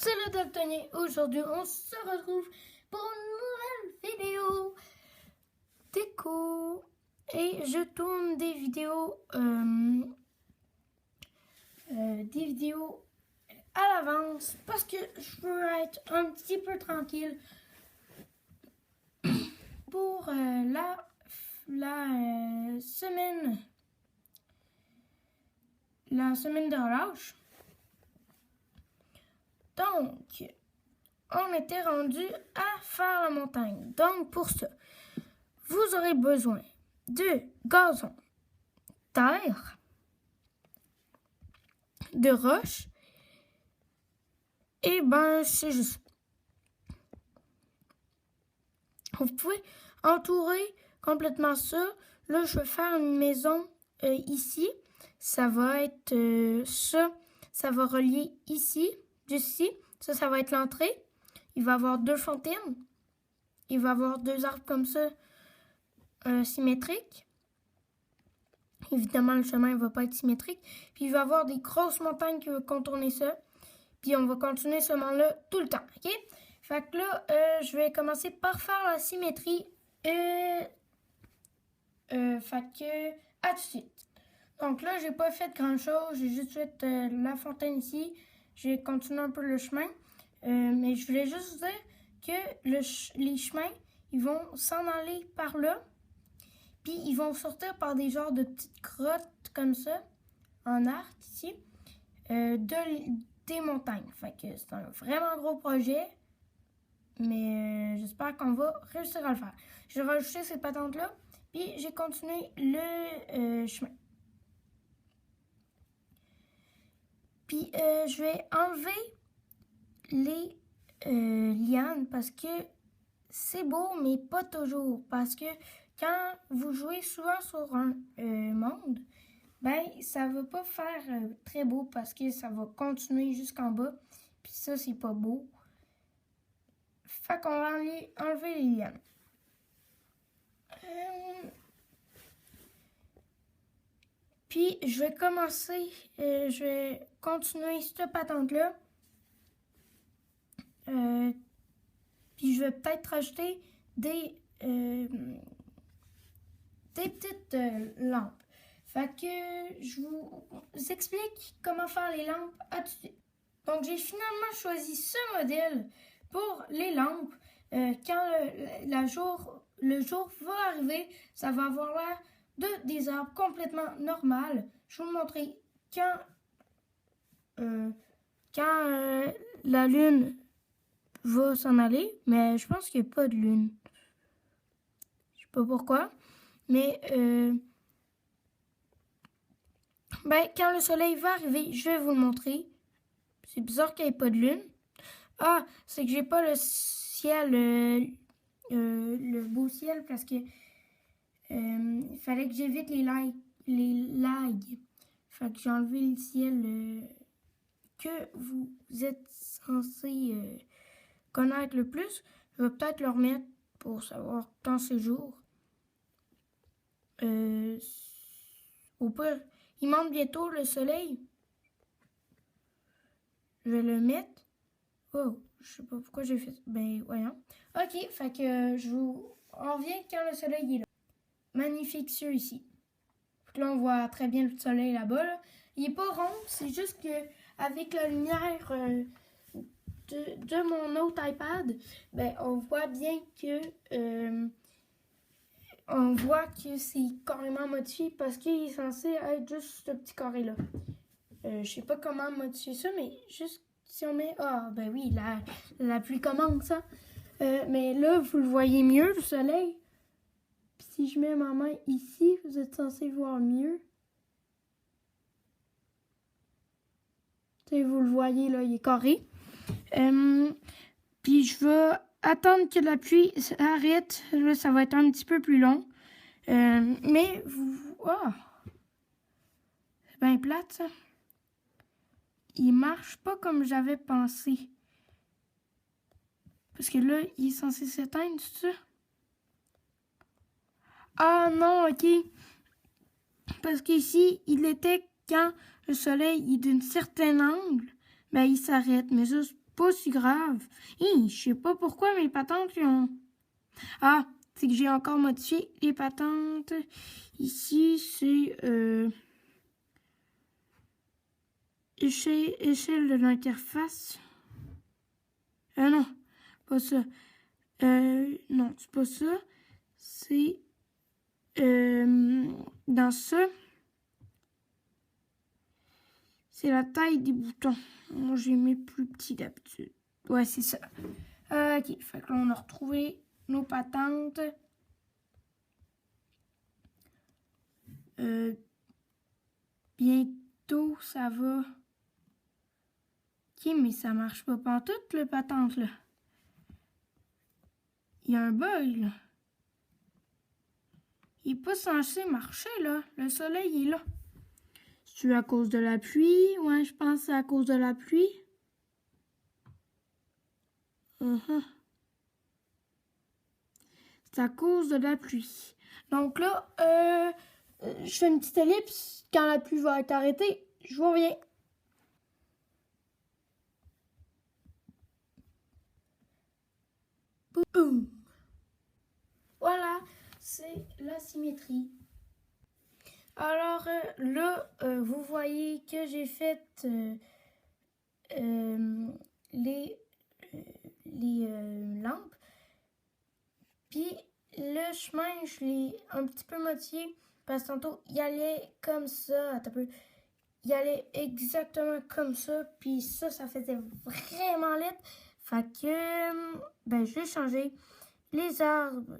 c'est le Daltonien. Aujourd'hui, on se retrouve pour une nouvelle vidéo déco. Et je tourne des vidéos à l'avance parce que je veux être un petit peu tranquille pour la semaine de relâche. Donc, on était rendu à faire la montagne. Donc, pour ça, vous aurez besoin de gazon, terre, de roches, et ben, c'est juste. Vous pouvez entourer complètement ça. Là, je vais faire une maison ici. Ça va être ça va relier ici, juste ici. Ça va être l'entrée. Il va y avoir 2 fontaines. Il va y avoir 2 arbres comme ça, symétriques. Évidemment, le chemin ne va pas être symétrique. Puis il va y avoir des grosses montagnes qui vont contourner ça. Puis on va continuer ce chemin-là tout le temps, ok? Fait que là, je vais commencer par faire la symétrie. Fait que, à tout de suite. Donc là, j'ai pas fait grand-chose. J'ai juste fait la fontaine ici. J'ai continué un peu le chemin. Mais je voulais juste dire que les chemins, ils vont s'en aller par là. Puis ils vont sortir par des genres de petites grottes comme ça, en arc ici, des montagnes. Fait que c'est un vraiment gros projet. Mais j'espère qu'on va réussir à le faire. J'ai rajouté cette patente-là, puis j'ai continué le chemin. Puis je vais enlever les lianes parce que c'est beau, mais pas toujours. Parce que quand vous jouez souvent sur un monde, ben ça va pas faire très beau parce que ça va continuer jusqu'en bas. Puis ça, c'est pas beau. Fait qu'on va enlever les lianes. Puis je vais commencer, je vais continuer cette patente-là. Puis je vais peut-être rajouter des petites lampes. Fait que je vous explique comment faire les lampes à tout de suite. Donc j'ai finalement choisi ce modèle pour les lampes. Quand le jour va arriver, ça va avoir l'air des arbres complètement normales. Je vais vous montrer quand la lune va s'en aller, mais je pense qu'il n'y a pas de lune. Je sais pas pourquoi, mais quand le soleil va arriver, je vais vous le montrer. C'est bizarre qu'il n'y ait pas de lune. Ah, c'est que j'ai pas le ciel, le beau ciel, parce que il fallait que j'évite les lags. Fait que j'ai enlevé le ciel que vous êtes censé connaître le plus. Je vais peut-être le remettre pour savoir quand c'est jour. Au pire, il monte bientôt le soleil. Je vais le mettre. Oh, je sais pas pourquoi j'ai fait ça. Ben, voyons. Ok, fait que on revient quand le soleil est là. Magnifique cieux ici. Là, on voit très bien le soleil là-bas. Là. Il n'est pas rond, c'est juste que avec la lumière de mon autre iPad, ben, on voit bien que c'est carrément modifié parce qu'il est censé être juste ce petit carré-là. Je sais pas comment modifier ça, mais juste si on met... Ah, ben oui, la pluie commence, hein. Mais là, vous le voyez mieux, le soleil. Puis si je mets ma main ici, vous êtes censé voir mieux. Vous le voyez, là, il est carré. Puis je vais attendre que la pluie s'arrête. Là, ça va être un petit peu plus long. Mais vous... Oh! C'est bien plate, ça. Il marche pas comme j'avais pensé. Parce que là, il est censé s'éteindre, c'est ça? Ah non, ok. Parce qu'ici, il était quand le soleil est d'un certain angle, ben il s'arrête. Mais ça, pas si grave. Hi, je sais pas pourquoi mes patentes ils ont... Ah, c'est que j'ai encore modifié les patentes. Ici, c'est échelle de l'interface. Non, pas ça. Non, c'est pas ça. C'est dans ça. C'est la taille des boutons. Moi, j'ai mis plus petit d'habitude. Ouais, c'est ça. Ok, fait que là, on a retrouvé nos patentes. Bientôt, ça va. Ok, mais ça marche pas pantoute, le patente, là. Il y a un bug, là. Il est pas censé marcher, là. Le soleil est là. C'est à cause de la pluie? Ouais, je pense que c'est à cause de la pluie. C'est à cause de la pluie. Donc là, je fais une petite ellipse. Quand la pluie va être arrêtée, je vous reviens. Boum! Voilà, c'est la symétrie. Alors là, vous voyez que j'ai fait les lampes. Puis le chemin, je l'ai un petit peu modifié parce que tantôt, il allait comme ça. Attends un peu. Il allait exactement comme ça. Puis ça faisait vraiment laid. Fait que, ben, je l'ai changé. Les arbres,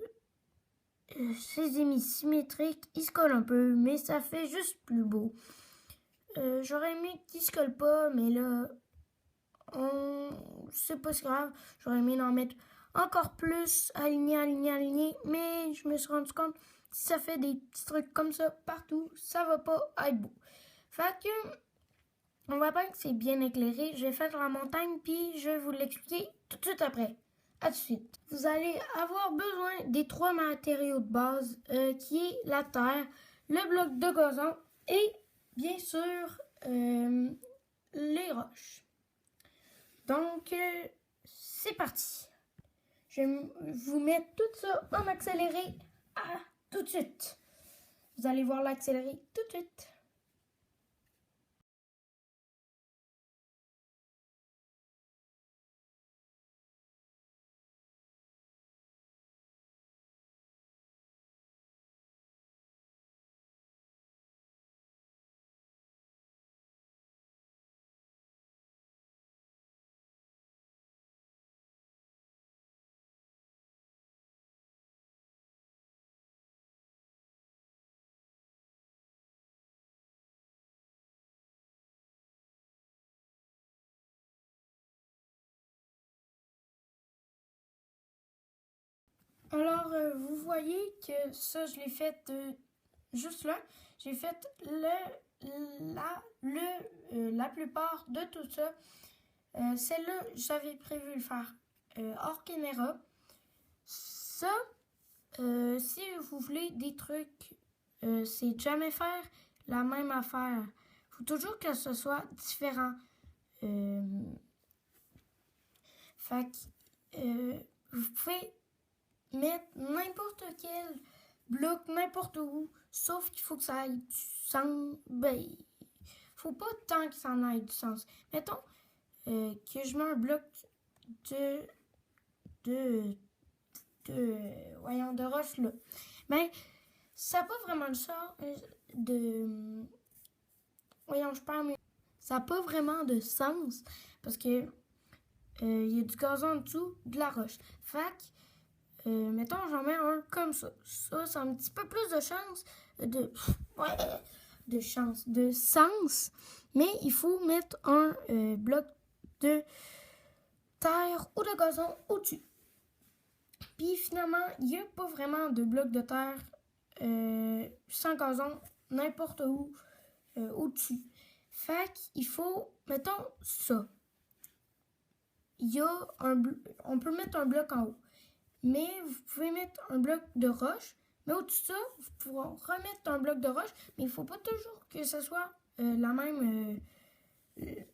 ces émis symétriques, ils se collent un peu, mais ça fait juste plus beau. J'aurais aimé qu'ils se collent pas, mais là, c'est pas si grave. J'aurais aimé en mettre encore plus, aligné, mais je me suis rendu compte que si ça fait des petits trucs comme ça partout, ça va pas être beau. Fait que, on voit pas que c'est bien éclairé. Je vais faire la montagne, puis je vais vous l'expliquer tout de suite après. À tout de suite. Vous allez avoir besoin des 3 matériaux de base, qui est la terre, le bloc de gazon et, bien sûr, les roches. Donc, c'est parti. Je vais vous mettre tout ça en accéléré tout de suite. Vous allez voir l'accéléré tout de suite. Alors, vous voyez que ça, je l'ai fait juste là. J'ai fait la plupart de tout ça. Celle-là, j'avais prévu le faire hors caméra. Ça, si vous voulez des trucs, c'est jamais faire la même affaire. Il faut toujours que ce soit différent. Fait que vous pouvez mettre n'importe quel bloc n'importe où, sauf qu'il faut que ça ait du sens. Ben, faut pas tant que ça en ait du sens. Mettons que je mets un bloc de roche là. Ben, ça n'a pas vraiment de sens voyons, je parle, mais ça n'a pas vraiment de sens parce que il y a du gazon en dessous, de la roche. Fait que, mettons, j'en mets un comme ça. Ça a un petit peu plus de chance de sens. Mais il faut mettre un bloc de terre ou de gazon au-dessus. Puis finalement, il n'y a pas vraiment de bloc de terre sans gazon n'importe où au-dessus. Fait qu'il faut, mettons, ça. On peut mettre un bloc en haut. Mais vous pouvez mettre un bloc de roche. Mais au-dessus de ça, vous pouvez remettre un bloc de roche. Mais il ne faut pas toujours que ce soit la même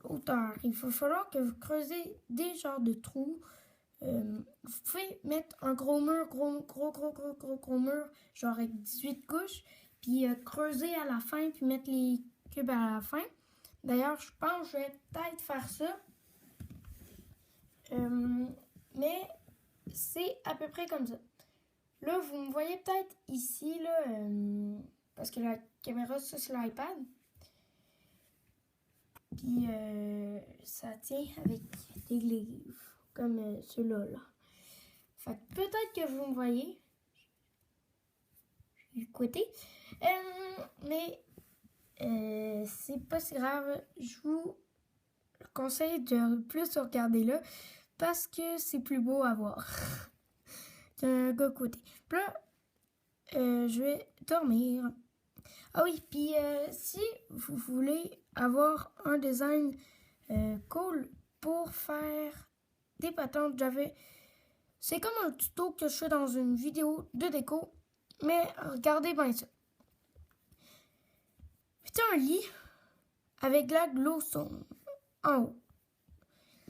hauteur. Il va falloir que vous creusez des genres de trous. Vous pouvez mettre un gros mur, gros mur, genre avec 18 couches, puis creuser à la fin, puis mettre les cubes à la fin. D'ailleurs, je pense que je vais peut-être faire ça. Mais c'est à peu près comme ça. Là, vous me voyez peut-être ici, là, parce que la caméra, ça, c'est l'iPad. Puis, ça tient avec des livres, comme ceux-là, là. Fait que peut-être que vous me voyez. Du côté. Mais, c'est pas si grave. Je vous conseille de plus regarder là, parce que c'est plus beau à voir. D'un gars côté. Puis là, je vais dormir. Ah oui, puis si vous voulez avoir un design cool pour faire des patentes, c'est comme un tuto que je fais dans une vidéo de déco, mais regardez bien ça. Faites un lit avec de la glowstone en haut.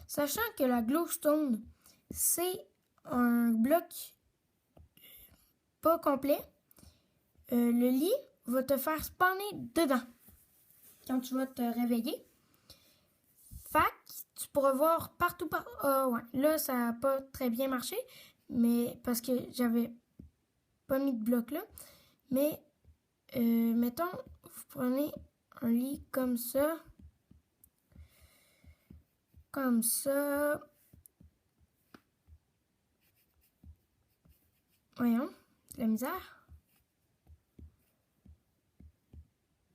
Sachant que la glowstone, c'est un bloc pas complet, le lit va te faire spawner dedans quand tu vas te réveiller. Fac, tu pourras voir partout Ah ouais, là ça n'a pas très bien marché, mais parce que j'avais pas mis de bloc là. Mais mettons, vous prenez un lit comme ça. Comme ça. Voyons, la misère.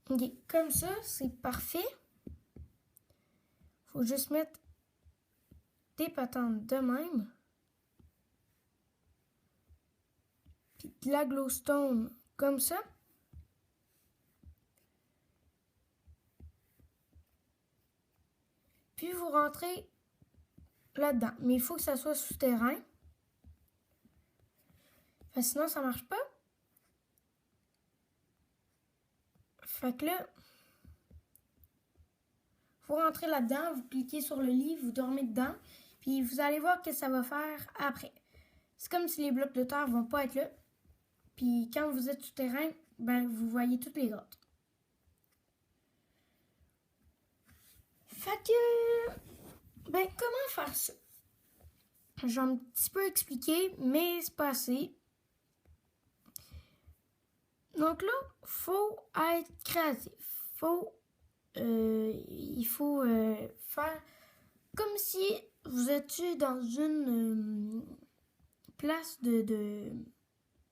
Ok, comme ça, c'est parfait. Faut juste mettre des patentes de même. Puis de la glowstone comme ça. Puis vous rentrez là-dedans. Mais il faut que ça soit souterrain. Sinon, ça marche pas. Fait que là, vous rentrez là-dedans, vous cliquez sur le lit, vous dormez dedans, puis vous allez voir ce que ça va faire après. C'est comme si les blocs de terre vont pas être là. Puis quand vous êtes souterrain, ben vous voyez toutes les grottes. Fait que, ben comment faire ça? J'ai un petit peu expliqué, mais c'est pas assez. Donc là, faut être créatif. Il faut faire comme si vous étiez dans une place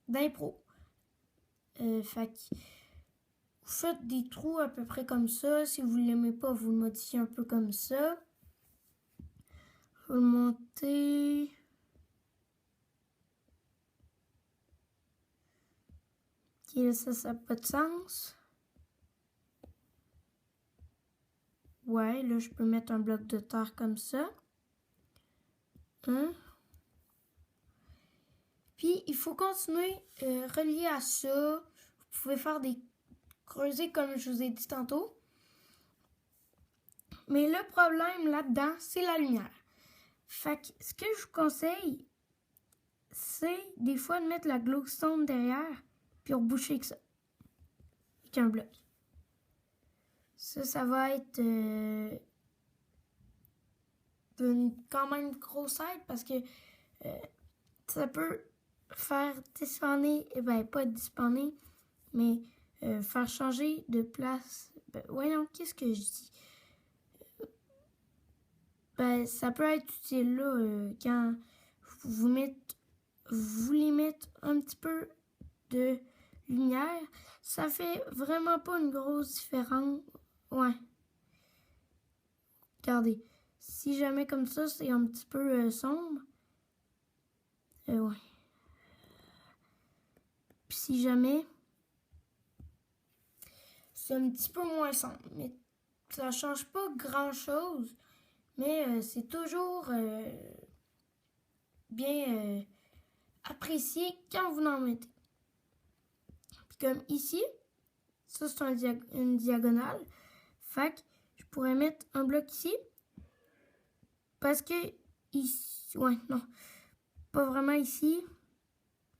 d'impro. Fait que vous faites des trous à peu près comme ça. Si vous ne l'aimez pas, vous le modifiez un peu comme ça. Vous le montez. Ok, ça n'a pas de sens. Ouais, là, je peux mettre un bloc de terre comme ça. Puis, il faut continuer relié à ça. Vous pouvez faire des creusets comme je vous ai dit tantôt. Mais le problème là-dedans, c'est la lumière. Fait que ce que je vous conseille, c'est des fois de mettre la glowstone derrière, puis reboucher avec ça. Avec un bloc. Ça va être quand même grosse aide parce que ça peut faire despawner, pas despawner, mais faire changer de place. Voyons, qu'est-ce que je dis? Ça peut être utile là quand vous voulez mettre un petit peu de lumière. Ça fait vraiment pas une grosse différence. Ouais. Regardez. Si jamais comme ça, c'est un petit peu sombre. Ouais. Puis si jamais, c'est un petit peu moins sombre. Mais ça change pas grand-chose. Mais c'est toujours bien apprécié quand vous en mettez. Puis comme ici, ça c'est une diagonale. Fait que je pourrais mettre un bloc ici. Parce que ici, ouais, non, pas vraiment ici.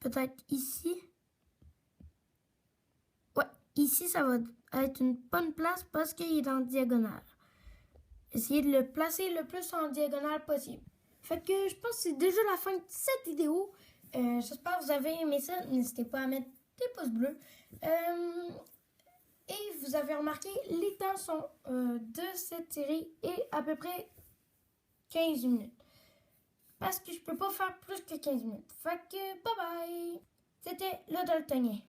Peut-être ici. Ouais, ici, ça va être une bonne place parce qu'il est en diagonale. Essayez de le placer le plus en diagonale possible. Fait que je pense que c'est déjà la fin de cette vidéo. J'espère que vous avez aimé ça. N'hésitez pas à mettre des pouces bleus. Et vous avez remarqué, les temps sont de cette série et à peu près 15 minutes. Parce que je peux pas faire plus que 15 minutes. Fait que bye bye. C'était le Daltonien.